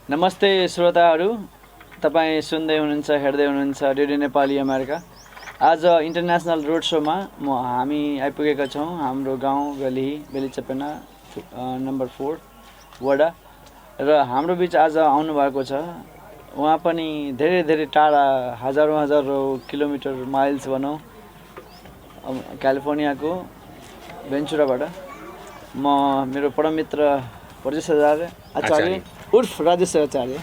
नमस्ते श्रोताहरू, तपाईँ सुन्दै हुनुहुन्छ हेर्दै हुनुहुन्छ रेडियो नेपाली अमेरिका। आज इन्टरनेसनल रोड सोमा हामी आइपुगेका छौँ हाम्रो गाउँ गली बेलिचपेना नम्बर 4 वडा र हाम्रो बिच आज आउनुभएको छ। उहाँ पनि धेरै धेरै टाढा हजारौँ किलोमिटर माइल्स भनौँ क्यालिफोर्नियाको भेन्चुराबाट म मेरो परममित्र प्रजेश आचार्य उर्फ राजेश आचार्य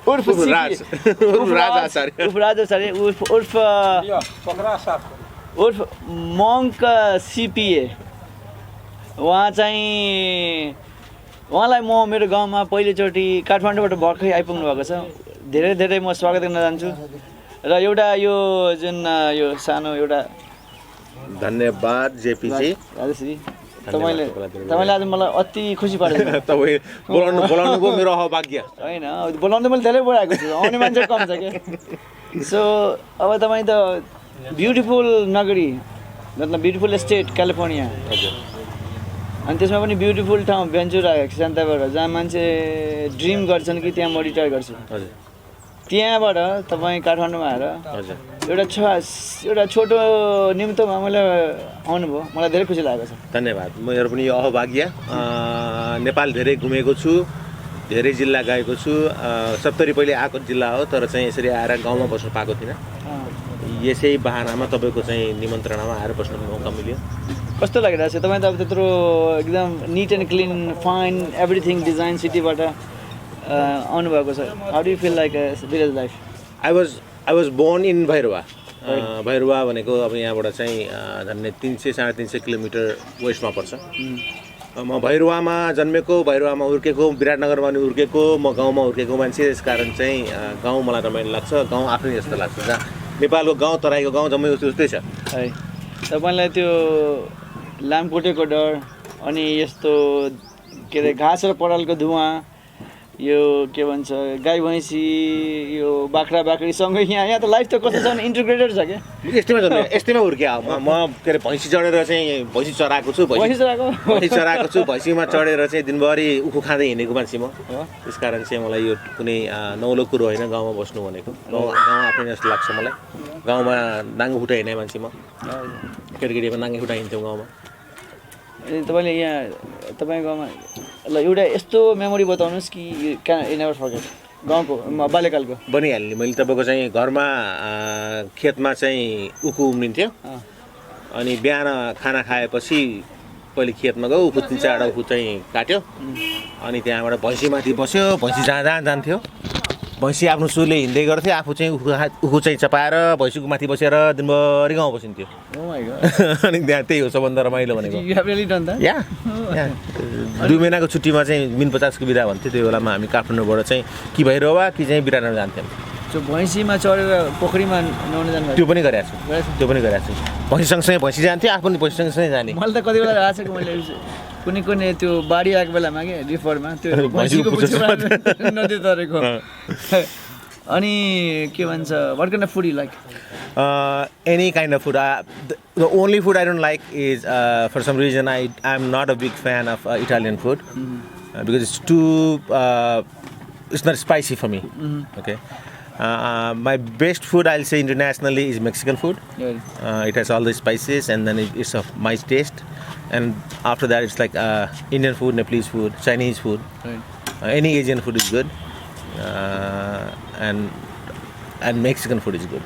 उर्फ राज आचार्य उर्फ मङ्क सिपिए। उहाँलाई म मेरो गाउँमा पहिलोचोटि काठमाडौँबाट भर्खरै आइपुग्नु भएको छ। धेरै धेरै म स्वागत गर्न चाहन्छु र एउटा यो जुन यो सानो एउटा धन्यवाद जेपीजी राजेशजी, तपाईँले आज मलाई अति खुसी पार्नु तपाईँ बोलाउनुको मेरो अभाग्य होइन। बोलाउनु त मैले धेरै बोलाएको छु, आउने मान्छे कम छ क्या। सो अब तपाईँ त ब्युटिफुल नगरी मतलब ब्युटिफुल स्टेट क्यालिफोर्निया, अनि त्यसमा पनि ब्युटिफुल ठाउँ भेन्चुरा क्यान्टाबाट, जहाँ मान्छे ड्रिम गर्छन् कि त्यहाँ म रिटायर गर्छु। त्यहाँबाट तपाईँ काठमाडौँमा आएर एउटा छोटो निम्तोमा मैले आउनुभयो, मलाई धेरै खुसी लागेको छ। धन्यवाद। मेरो पनि यो अभाग्य। नेपाल धेरै घुमेको छु, धेरै जिल्ला गएको छु। 70 पहिले आएको जिल्ला हो, तर चाहिँ यसरी आएर गाउँमा बस्नु पाएको थिइनँ। यसै बहानामा तपाईँको चाहिँ निमन्त्रणामा आएर बस्नु मौका मिल्यो। कस्तो लागिरहेको छ? तपाईँ त अब त्यत्रो एकदम neat and clean fine everything design सिटीबाट आउनुभएको छ। How do you feel like village life? I was born in Bhairahawa. Bhairahawa भनेको अब यहाँबाट चाहिँ झन्डै 300-350 किलोमिटर वेस्टमा पर्छ। म भैरवामा जन्मेको, भैरवामा हुर्केको, विराटनगरमा पनि हुर्केको, म गाउँमा हुर्केको मान्छे। त्यस कारण चाहिँ गाउँ मलाई रमाइलो लाग्छ। गाउँ आफ्नै जस्तो लाग्छ। जहाँ नेपालको गाउँ तराईको गाउँ जम्मै उस्तै छ है। तपाईँलाई त्यो लामखुट्टेको डर अनि यस्तो के अरे घाँस र परालको धुवाँ, यो के भन्छ गाई भैँसी, यो बाख्रा बाख्रीसँगै यहाँ त लाइफ त कस्तो छ भने इन्टिग्रेटेड छ क्या। यस्तैमा हुर्किया म के अरे भैँसी चढेर चाहिँ भैँसी चराएको छु, भैँसीमा चढेर चाहिँ दिनभरि उखु खाँदै हिँडेको मान्छे म। त्यस कारण चाहिँ मलाई यो कुनै नौलो कुरो होइन गाउँमा बस्नु भनेको। गाउँ आफ्नै जस्तो लाग्छ मलाई। गाउँमा नाङ्गो खुट्टा हिँड्ने मान्छे म। केटाकेटीमा नाङ्गे खुट्टा हिँड्थ्यौँ गाउँमा। तपाईँले यहाँ तपाईँको गाउँमा ल एउटा यस्तो मेमोरी बताउनुहोस् कि यु नेभर फर्गेट गाउँको बाल्यकालको। बनिहाल्ने। मैले तपाईँको चाहिँ घरमा खेतमा चाहिँ उखु उम्रिन्थ्यो, अनि बिहान खाना खाएपछि पहिले खेतमा गयो, उखु 3-4वटा उखु चाहिँ काट्यो, अनि त्यहाँबाट भैँसीमाथि बस्यो। भैँसी जहाँ जान्थ्यो, भैँसी आफ्नो सुरले हिँड्दै गर्थ्यो, आफू चाहिँ उखु चाहिँ चपाएर भैँसीको माथि बसेर दिनभरि गाउँ बसिन्थ्यो। अनि त्यहाँ त्यही हो सबभन्दा रमाइलो भनेको। या 2 महिनाको छुट्टीमा चाहिँ मिन 50को बिदा भन्थ्यो। त्यो बेलामा हामी काठमाडौँबाट चाहिँ कि भैरवा कि चाहिँ विराटनगर जान्थ्यौँ। भैँसीमा चढेर पोखरीमा नुहाउन जानु? त्यो पनि गरेको छु। भैँसी सँगसँगै भैँसी जान्थ्यो, आफू पनि भैँसी सँगसँगै जाने। मैले त कति बेला आएको छ मैले कुनै त्यो बाढी आएको बेलामा क्या रिफरमा त्यो भैँसीको नदी तरेको। अनि के भन्छ what kind of food you like? Any kind of food. The only food I don't like is for some reason I'm not a big fan of Italian food because it's too it's not spicy for me. Okay. My best food I'll say internationally is Mexican food. It has all the spices and then it's of my taste. And after that it's like Indian food, Nepalese food, Chinese food. Any Asian food is good. And Mexican food is good.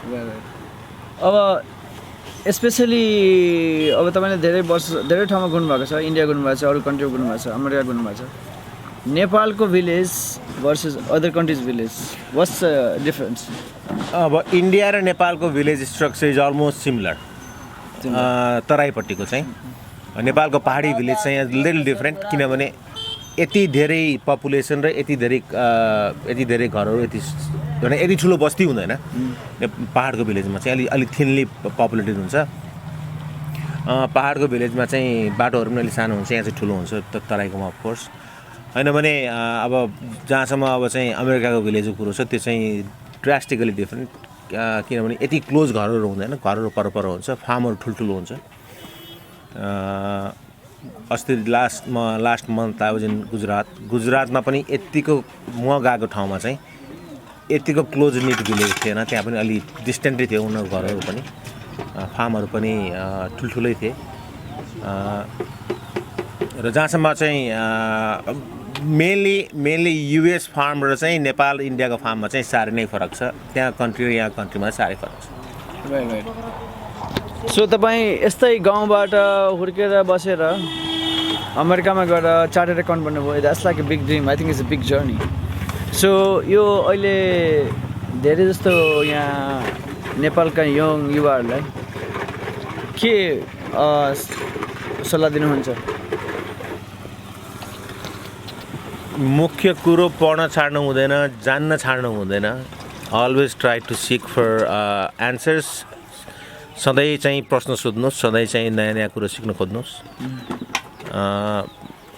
अब specially अब तपाईँले धेरै ठाउँमा घुम्नुभएको छ, India घुम्नुभएको छ, अरू country घुम्नुभएको छ, America घुम्नुभएको छ। नेपालको village versus other countries village, what's the difference? अब इन्डिया र नेपालको village structure is almost similar. तराईपट्टिको चाहिँ नेपालको पहाडी भिलेज चाहिँ लिटल डिफरेन्ट, किनभने यति धेरै पपुलेसन र यति धेरै घरहरू, यति ठुलो बस्ती हुँदैन। पहाडको भिलेजमा चाहिँ अलिक थिनली पपुलेटेड हुन्छ। पहाडको भिलेजमा चाहिँ बाटोहरू पनि अलिक सानो हुन्छ, यहाँ चाहिँ ठुलो हुन्छ तराईकोमा अफकोर्स होइन भने। अब जहाँसम्म अब चाहिँ अमेरिकाको भिलेजको कुरो छ, त्यो चाहिँ ड्रास्टिकली डिफ्रेन्ट, किनभने यति क्लोज घरहरू हुँदैन, घरहरू पर हुन्छ, फार्महरू ठुल्ठुलो हुन्छ। अस्ति last month I was in गुजरातमा पनि यत्तिको म गएको ठाउँमा चाहिँ यत्तिको क्लोज निट भिलेज थिएन, त्यहाँ पनि अलि डिस्टेन्टै थियो उनीहरूको घरहरू पनि, फार्महरू पनि ठुल्ठुलै थिए। र जहाँसम्म चाहिँ मेनली युएस फार्म र चाहिँ नेपाल इन्डियाको फार्ममा चाहिँ साह्रै नै फरक छ, त्यहाँ कन्ट्री र यहाँ कन्ट्रीमा साह्रै फरक छ। राइट। सो तपाईँ यस्तै गाउँबाट हुर्केर बसेर अमेरिकामा गएर चार्टर्ड एकाउन्ट बन्नुभयो, that's like a big dream, I think it's a big journey. So यो अहिले धेरै जस्तो यहाँ नेपालका यङ युवाहरूलाई के सल्लाह दिनुहुन्छ? मुख्य कुरो पढ्न छाड्नु हुँदैन, जान्न छाड्नु हुँदैन। Always try to seek for answers. सधैँ चाहिँ प्रश्न सोध्नुहोस्, सधैँ चाहिँ नयाँ नयाँ कुरो सिक्न खोज्नुहोस्।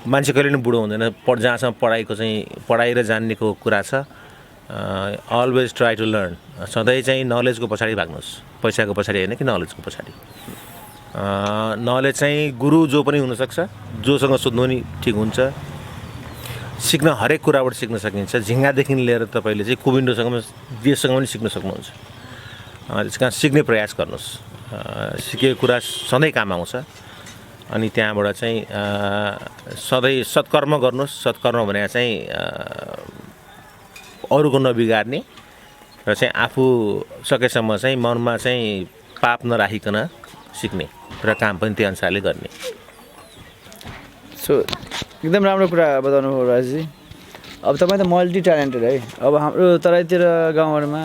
मान्छे कहिले पनि बुढो हुँदैन, जहाँसम्म पढाइ र जान्नेको कुरा छ। Always try to learn. सधैँ चाहिँ नलेजको पछाडि भाग्नुहोस्, पैसाको पछाडि होइन कि नलेजको पछाडि। नलेज चाहिँ गुरु जो पनि हुनसक्छ, जोसँग सोध्नु नि ठिक हुन्छ। सिक्न हरेक कुराबाट सिक्न सकिन्छ। झिङ्गादेखि लिएर तपाईँले चाहिँ कुबिन्डोसँग जेसँग पनि सिक्न सक्नुहुन्छ। त्यस कारण सिक्ने प्रयास गर्नुहोस्। सिकेको कुरा सधैँ काम आउँछ। अनि त्यहाँबाट चाहिँ सधैँ सत्कर्म गर्नुहोस्। सत्कर्म भने चाहिँ अरूको नबिगार्ने र चाहिँ आफू सकेसम्म चाहिँ मनमा चाहिँ पाप नराखिकन सिक्ने र काम पनि त्यही अनुसारले गर्ने। सो एकदम राम्रो कुरा बताउनु भयो राजजी। अब तपाईँ त मल्टी ट्यालेन्टेड है। अब हाम्रो तराईतिर गाउँहरूमा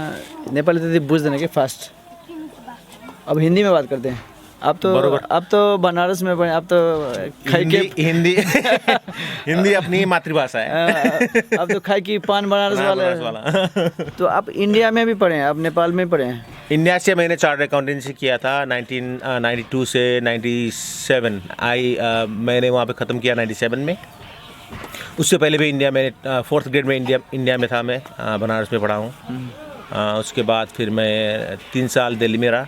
नेपाली त्यति बुझ्दैन कि फास्ट। अब हिंदी में बात करते हैं। आप तो बनारस में पढ़े, आप तो हिंदी हिंदी अपनी मातृभाषा है। अब तो खाई की पान बनारस वाला। तो आप इंडिया में भी पढ़े हैं, आप नेपाल में पढ़े हैं? इंडिया से मैंने चार्टर्ड अकाउंटेंसी किया था 1992 से 97। मैंने वहाँ पे ख़त्म किया 97 में। उससे पहले भी इंडिया में 4th ग्रेड में इंडिया में था मैं, बनारस में पढ़ा हूँ। उसके बाद फिर मैं 3 साल दिल्ली में रहा।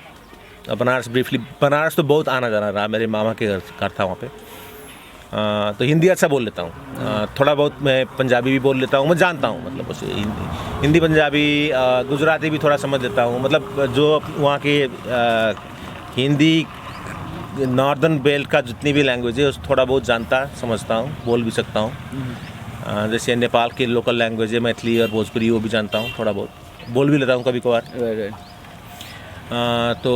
बनारस ब्रीफली, बनारस तो बहुत आना जाना रहा, मेरे मामा के घर था वहाँ पे। तो हिंदी अच्छा बोल लेता हूँ। थोड़ा बहुत मैं पंजाबी भी बोल लेता हूँ, मैं जानता हूँ, मतलब उसे हिंदी पंजाबी गुजराती भी थोड़ा समझ लेता हूँ। मतलब जो वहाँ के हिंदी नॉर्दर्न बेल्ट का जितनी भी लैंग्वेज है उस थोड़ा बहुत जानता समझता हूँ, बोल भी सकता हूँ। जैसे नेपाल की लोकल लैंग्वेज है मैथिली और भोजपुरी, वो भी जानता हूँ, थोड़ा बहुत बोल भी लेता हूँ कभी कभार। तो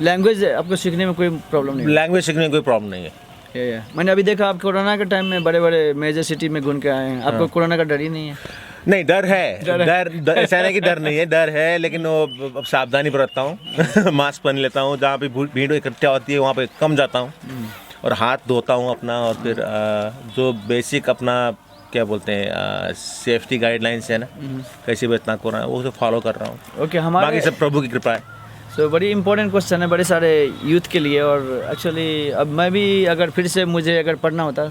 लैंग्वेज आपको सीखने में कोई प्रॉब्लम नहीं? लैंग्वेज सीखने में कोई प्रॉब्लम नहीं है। मैंने अभी देखा आप कोरोना के टाइम में बड़े बड़े मेजर सिटी में घूम के आए हैं, आपको कोरोना का डर ही नहीं है? नहीं, डर है। डर ऐसा नहीं कि डर नहीं है, डर है, लेकिन वो सावधानी बरतता हूँ। मास्क पहन लेता हूँ, जहाँ पे भीड़ इकट्ठा होती है वहाँ पे कम जाता हूँ, और हाथ धोता हूँ अपना, और फिर जो बेसिक अपना क्या बोलते हैं सेफ्टी गाइडलाइंस है ना, कैसे बचना कोरोना, वो तो फॉलो कर रहा हूँ। ओके, हमारे बाकी सब प्रभु की कृपा है। सो बड़ी इंपॉर्टेंट क्वेश्चन है बड़े सारे यूथ के लिए। और एक्चुअली अब मैं भी अगर फिर से मुझे अगर पढ़ना होता,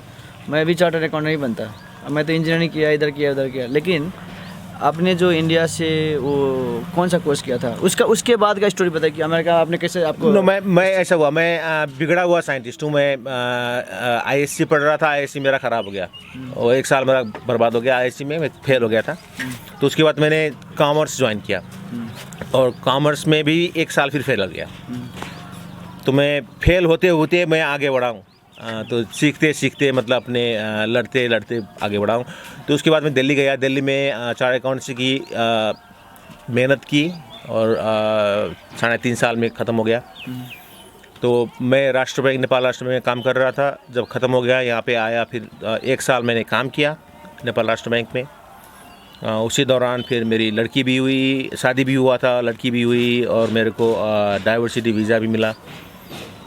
मैं भी चार्टर्ड अकाउंटेंट नहीं बनता। मैं तो इंजीनियरिंग किया, इधर किया उधर किया, लेकिन आपने जो इंडिया से वो कौन सा कोर्स किया था, उसके बाद का स्टोरी बताइए कि अमेरिका आपने कैसे आपको? नो, मैं ऐसा हुआ, मैं बिगड़ा हुआ साइंटिस्ट हूँ। मैं ISC पढ़ रहा था, ISC मेरा ख़राब हो गया और 1 साल मेरा बर्बाद हो गया ISC में, मैं फेल हो गया था। तो उसके बाद मैंने कॉमर्स ज्वाइन किया, और कॉमर्स में भी 1 साल फिर फेल हो गया। तो मैं फेल होते होते मैं आगे बढ़ा हूँ। तो सीखते सीखते मतलब अपने लड़ते लड़ते आगे बढ़ा हूँ। तो उसके बाद मैं दिल्ली गया। दिल्ली में चार्टर्ड अकाउंटेंसी की मेहनत की, और 3.5 साल में ख़त्म हो गया। तो मैं राष्ट्र बैंक, नेपाल राष्ट्र बैंक में काम कर रहा था। जब ख़त्म हो गया यहाँ पे आया, फिर 1 साल मैंने काम किया नेपाल राष्ट्र बैंक में। उसी दौरान फिर मेरी लड़की भी हुई, शादी भी हुआ था, लड़की भी हुई, और मेरे को डाइवर्सिटी वीज़ा भी मिला।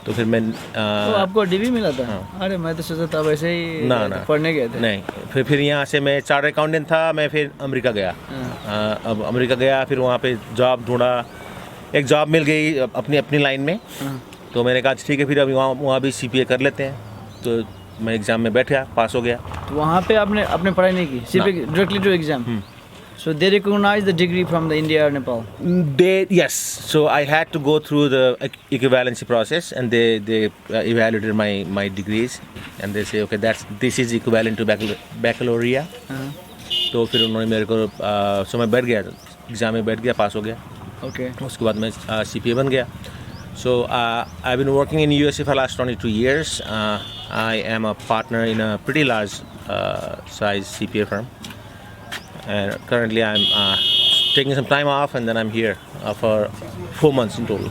तो फिर मैं तो आपको DV मिला था? हाँ। अरे मैं तो सोचा था वैसे ही ना पढ़ने गए थे। नहीं, फिर यहाँ से मैं चार्टर्ड अकाउंटेंट था, मैं फिर अमेरिका गया। अब अमेरिका गया, फिर वहाँ पे जॉब ढूंढा। एक जॉब मिल गई अपनी लाइन में। तो मैंने कहा ठीक है, फिर अभी वहाँ भी CPA कर लेते हैं। तो मैं एग्ज़ाम में बैठा, पास हो गया। तो वहाँ पे आपने पढ़ाई नहीं की, सिर्फ directly to exam? So they recognize the degree from the India or Nepal. Yes. So I had to go through the equivalency process, and they evaluated my degrees, and they say okay, this is equivalent to baccalaureate. तो फिर उन्होंने मेरे को सो मैं बैठ गया exam में बैठ गया पास हो गया. Okay. उसके बाद मैं CPA बन गया. So I've been working in USA for the last 22 years. I am a partner in a pretty large size CPA firm. And currently I'm taking some time off, and then I'm here for 4 months in total.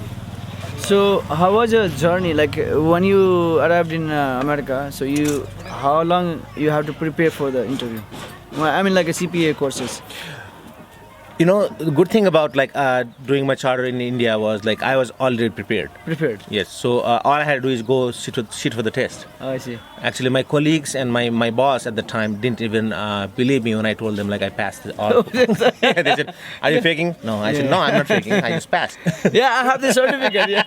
So how was your journey? Like when you arrived in America, so how long you have to prepare for the interview? Well, I mean like a CPA courses. You know, the good thing about like doing my charter in India was like I was already prepared. Prepared. Yes. So all I had to do is go sit for the test. Oh, I see. Actually, my colleagues and my boss at the time didn't even believe me when I told them like I passed all. They said, "Are you faking?" No, I said, "No, I'm not faking. I just passed." Yeah, I have the certificate. Yeah.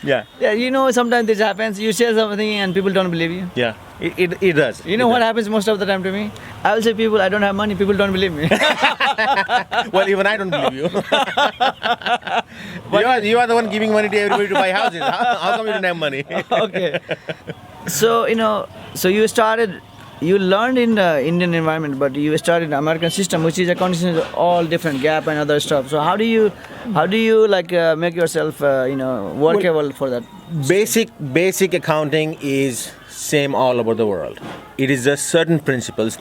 Yeah. Yeah, you know, sometimes this happens. You say something and people don't believe you. Yeah. It does. You know what happens most of the time to me? I'll say people, I don't have money. People don't believe me. Well, even I don't believe you. you are the one giving money to everybody to buy houses. How come you don't have money? Okay. So, you know, so you learned in the Indian environment, but you started in the American system, which is accounting system, all different gap and other stuff. So how do you like make yourself, workable for that? Basic accounting is same all over the world. It is just certain principles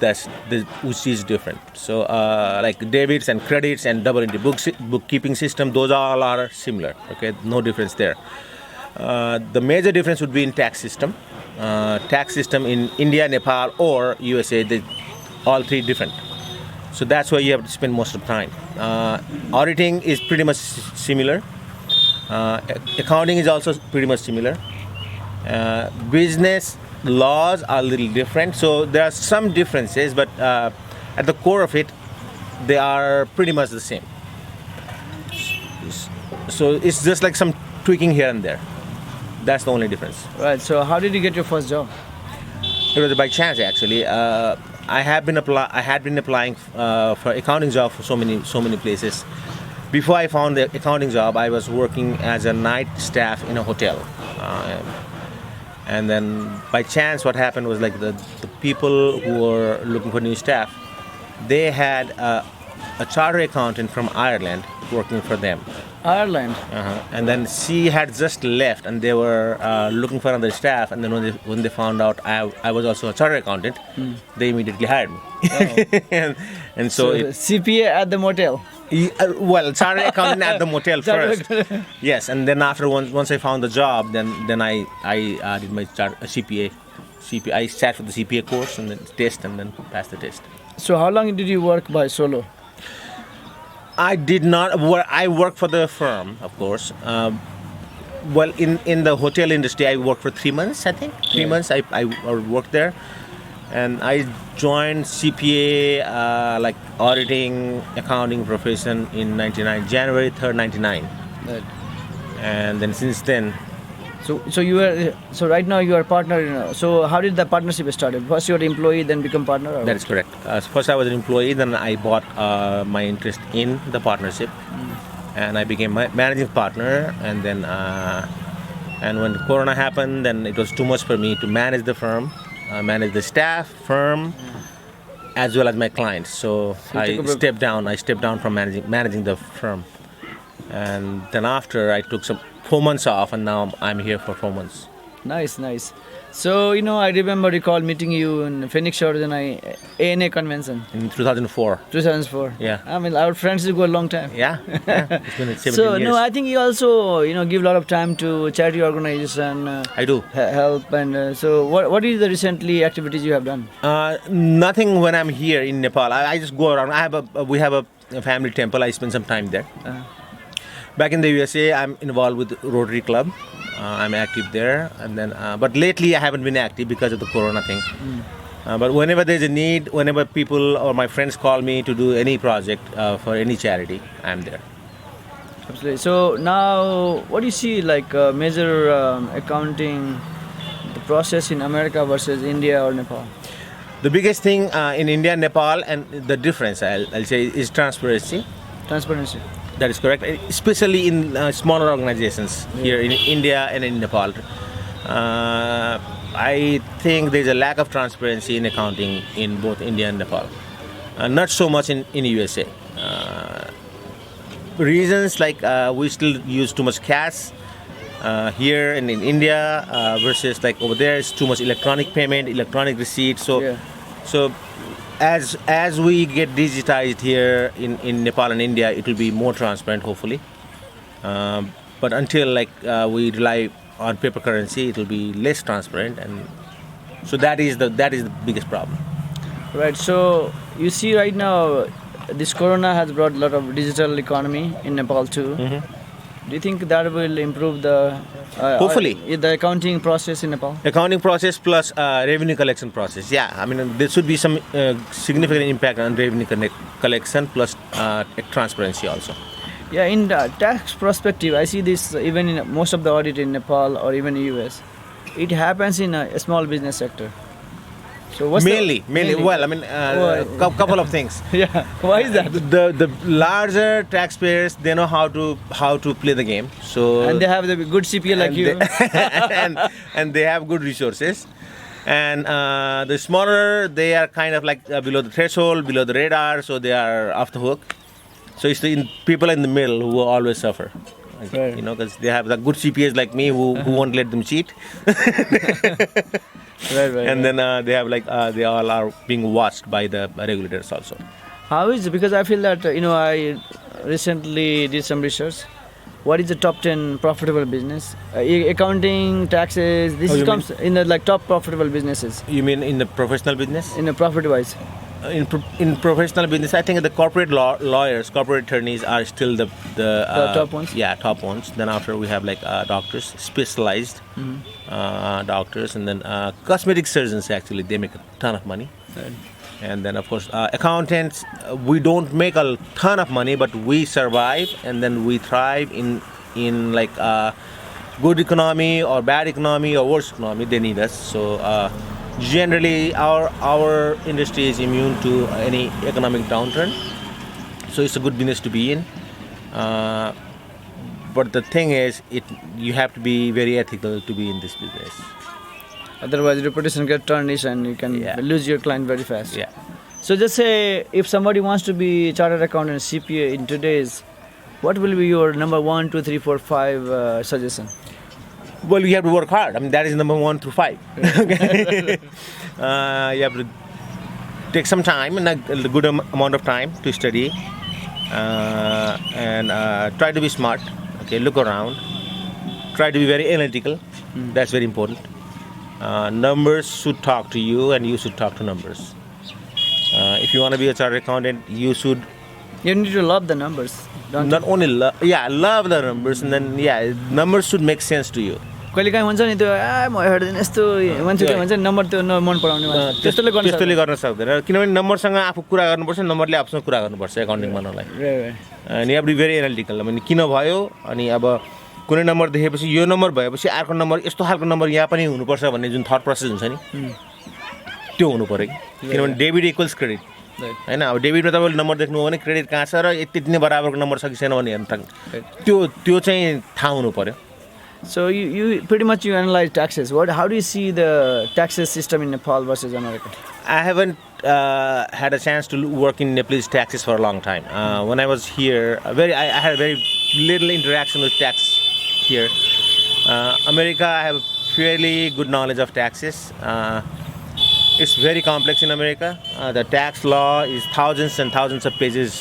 which is different. So like debits and credits and double entry bookkeeping system, those all are similar. Okay, no difference there. The major difference would be in tax system. Tax system in India, Nepal, or USA, all three different. So that's why you have to spend most of the time. Auditing is pretty much similar. Accounting is also pretty much similar. Business laws are a little different. So there are some differences, but at the core of it, they are pretty much the same. So it's just like some tweaking here and there. That's the only difference. Right. So how did you get your first job? It was by chance, actually. I had been applying for accounting job for so many places. Before I found the accounting job, I was working as a night staff in a hotel. And then by chance, what happened was like the people who were looking for new staff, they had a chartered accountant from Ireland working for them. Ireland. And then she had just left, and they were looking for another staff. And then when they found out I was also a chartered accountant, they immediately hired me. Oh. and so CPA at the motel. Well, chartered accountant at the motel first. Yes, and then after once I found the job, then I did my CPA. I sat for the CPA course and then test, and then passed the test. So how long did you work by solo? I did not work. I worked for the firm, of course. Well, in the hotel industry, I worked for 3 months. I think 3 months. I worked there, and I joined CPA like auditing, accounting profession in January 3rd, 99. Right. And then since then. So right now you are a partner. So how did the partnership start? First you were employee, then become partner? Or that is correct. First I was an employee, then I bought my interest in the partnership, and I became my managing partner. And then and when Corona happened, then it was too much for me to manage the firm, manage the staff, firm, as well as my clients. So I stepped down. I stepped down from managing the firm, and then after I took some 4 months off, and now I'm here for 4 months. Nice. So, I recall meeting you in Phoenix, Arizona, ANA convention. In 2004. 2004. Yeah. I mean, our friends go a long time. Yeah. It's been 17 so, years. I think you also, give a lot of time to charity organization. I do. Help. And so, what is the recently activities you have done? Nothing when I'm here in Nepal. I just go around. We have a family temple. I spend some time there. Back in the USA, I'm involved with Rotary Club. I'm active there, and then but lately I haven't been active because of the Corona thing. But whenever there's a need, whenever people or my friends call me to do any project for any charity, I'm there. Absolutely. So now, what do you see like major accounting, the process in America versus India or Nepal? The biggest thing in India and Nepal, and the difference I'll say, is transparency. Transparency. That is correct, especially in smaller organizations here in India and in Nepal. I think there's a lack of transparency in accounting in both India and Nepal. Not so much in USA. Reasons like we still use too much cash here and in India versus like over there it's too much electronic payment, electronic receipt. So, Yeah. so as we get digitized here in Nepal and India, it will be more transparent, hopefully. But until like we rely on paper currency, it will be less transparent, and so that is the biggest problem. Right. So you see right now, this Corona has brought a lot of digital economy in Nepal too. Do you think that will improve the Hopefully. the accounting process in Nepal? Accounting process plus revenue collection process. Yeah, I mean there should be some significant impact on revenue collection plus transparency also. Yeah, in the tax perspective, I see this even in most of the audit in Nepal or even US. It happens in a small business sector. So what's Mainly. Well, I mean, Why? couple of things. Yeah, why is that? The larger taxpayers, they know how to play the game. So And they have the good CPA like and you. they, and they have good resources. And the smaller, they are kind of like below the threshold, below the radar, so they are off the hook. So it's the people in the middle who will always suffer. Like, Right. you know, because they have the good CPAs like me who won't let them cheat. Right. And then they have like they all are being watched by the regulators also. How is it? Because I feel that I recently did some research. What is the top 10 profitable business? Accounting, taxes. This Oh, you comes in the like top profitable businesses You mean in the professional business? in a profit wise. In professional business, I think the corporate lawyers, corporate attorneys are still the top ones? Yeah, top ones. Then after we have like doctors, specialized doctors, and then cosmetic surgeons. Actually, they make a ton of money. Right. And then of course accountants. We don't make a ton of money, but we survive, and then we thrive in like good economy or bad economy or worse economy. They need us. So. Generally, our industry is immune to any economic downturn, so it's a good business to be in. But the thing is, you have to be very ethical to be in this business. Otherwise, reputation get tarnished and you can Yeah. lose your client very fast. Yeah. So just say if somebody wants to be chartered accountant CPA in today's, what will be your number 1, 2, 3, 4, 5 suggestion? Well, you have to work hard. I mean, that is number 1 through 5. Okay. You have to take some time and a good amount of time to study, and try to be smart. Okay, look around. Try to be very analytical. That's very important. Numbers should talk to you, and you should talk to numbers. If you want to be a chartered accountant, you should You need to love the numbers. Don't not only love the numbers, and then numbers should make sense to you. कहिले काहीँ हुन्छ नि त्यो म हेर्दैन यस्तो मान्छे त्यो भन्छ नि नम्बर त्यो मन पराउने मान्छे त्यस्तोले गर्न त्यस्तोले गर्न सक्दैन, किनभने नम्बरसँग आफू कुरा गर्नुपर्छ, नम्बरले आफूसँग कुरा गर्नुपर्छ एकाउन्टिङ गर्नलाई। अनि you have to be very analytical. अनि किन भयो, अनि अब कुनै नम्बर देखेपछि यो नम्बर भएपछि अर्को नम्बर यस्तो खालको नम्बर यहाँ पनि हुनुपर्छ भन्ने जुन थट प्रोसेस हुन्छ नि, त्यो हुनु पर्यो कि, किनभने डेबिट इक्वल्स क्रेडिट होइन। अब डेबिटमा तपाईँले नम्बर देख्नु हो भने क्रेडिट कहाँ छ र यति नै बराबरको नम्बर छ कि छैन भने हेर्नु त्यो चाहिँ थाहा हुनु पर्यो। So you pretty much you analyze taxes. How do you see the taxes system in Nepal versus America? I haven't had a chance to work in Nepalese taxes for a long time. When I was here, I had very little interaction with tax here. America, I have fairly good knowledge of taxes. It's very complex in America. The tax law is thousands and thousands of pages